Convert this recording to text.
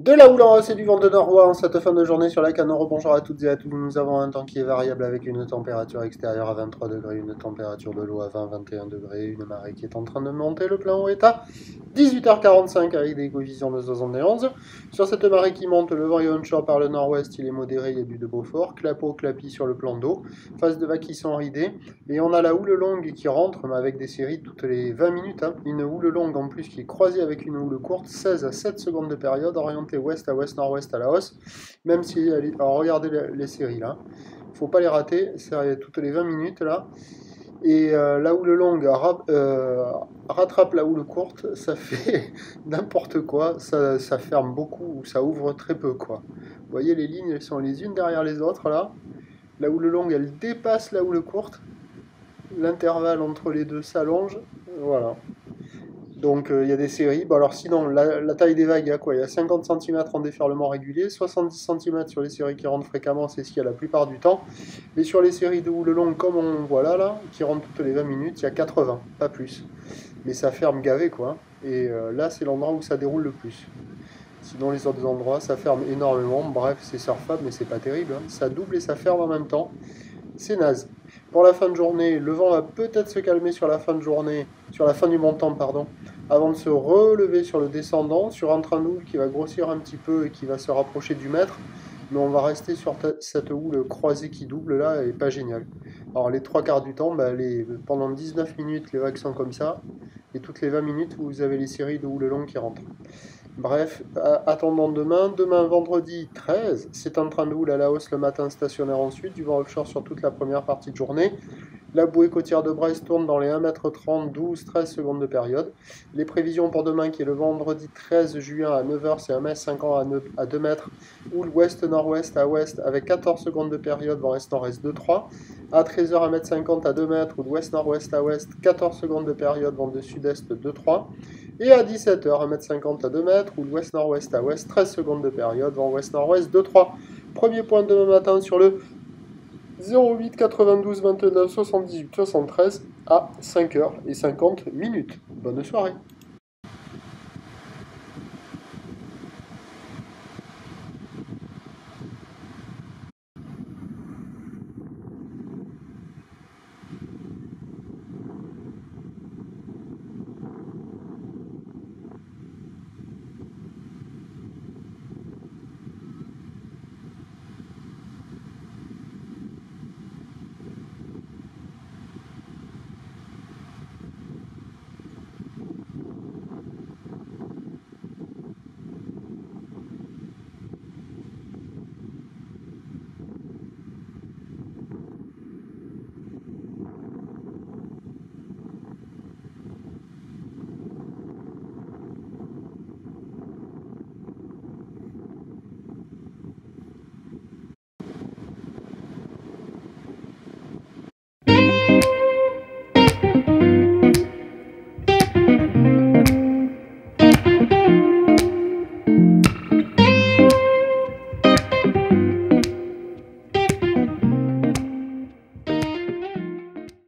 De la houle en hausse et du vent de nord-ouest en cette fin de journée sur la Canoro. Bonjour à toutes et à tous. Nous avons un temps qui est variable avec une température extérieure à 23 degrés, une température de l'eau à 20-21 degrés, une marée qui est en train de monter. Le plein haut est à 18h45 avec des coefficients de 71. Sur cette marée qui monte, le vent est onshore par le nord-ouest, il est modéré, il y a du de Beaufort. Clapot, clapis sur le plan d'eau. Phase de vagues qui sont ridées. Et on a la houle longue qui rentre, mais avec des séries toutes les 20 minutes. Une houle longue en plus qui est croisée avec une houle courte, 16 à 7 secondes de période, orientée ouest à ouest, nord-ouest à la hausse. Même si, alors regardez les séries là, il ne faut pas les rater, c'est toutes les 20 minutes là. Et la houle longue rattrape la houle courte, ça fait n'importe quoi, ça ferme beaucoup ou ça ouvre très peu quoi. Vous voyez les lignes, elles sont les unes derrière les autres là. La houle longue, elle dépasse la houle courte. L'intervalle entre les deux s'allonge. Voilà. Donc il y a des séries. Bon, alors sinon, la taille des vagues, il y a quoi? Il y a 50 cm en déferlement régulier, 70 cm sur les séries qui rentrent fréquemment, c'est ce qu'il y a la plupart du temps. Mais sur les séries de houle longue, comme on voit là, qui rentrent toutes les 20 minutes, il y a 80, pas plus. Mais ça ferme gavé, quoi. Et là, c'est l'endroit où ça déroule le plus. Sinon, les autres endroits, ça ferme énormément. Bref, c'est surfable, mais c'est pas terrible, hein. Ça double et ça ferme en même temps. C'est naze. Pour la fin de journée, le vent va peut-être se calmer sur la fin de journée, sur la fin du montant, pardon, avant de se relever sur le descendant, sur un train de houle qui va grossir un petit peu et qui va se rapprocher du mètre. Mais on va rester sur cette houle croisée qui double là, et pas génial. Alors les trois quarts du temps, pendant 19 minutes, les vagues sont comme ça, et toutes les 20 minutes, vous avez les séries de houle longue qui rentrent. Bref, attendons demain. Demain, vendredi 13, c'est un train de houle à la hausse le matin, stationnaire ensuite, du vent offshore sur toute la première partie de journée. La bouée côtière de Brest tourne dans les 1,30 m, 12-13 secondes de période. Les prévisions pour demain, qui est le vendredi 13 juin à 9h, c'est 1,50 m à 2 mètres, houle ouest-nord-ouest à ouest avec 14 secondes de période, vent est-nord-est 2-3. À 13h, 1,50 m à 2 mètres, houle ouest-nord-ouest à ouest, 14 secondes de période, vent de sud-est 2-3. Et à 17h, 1,50 m à 2 mètres, ou l'ouest-nord-ouest à ouest, 13 secondes de période, vent ouest-nord-ouest 2-3. Premier point demain matin sur le 08 92 29 78 73 à 5h50. Bonne soirée.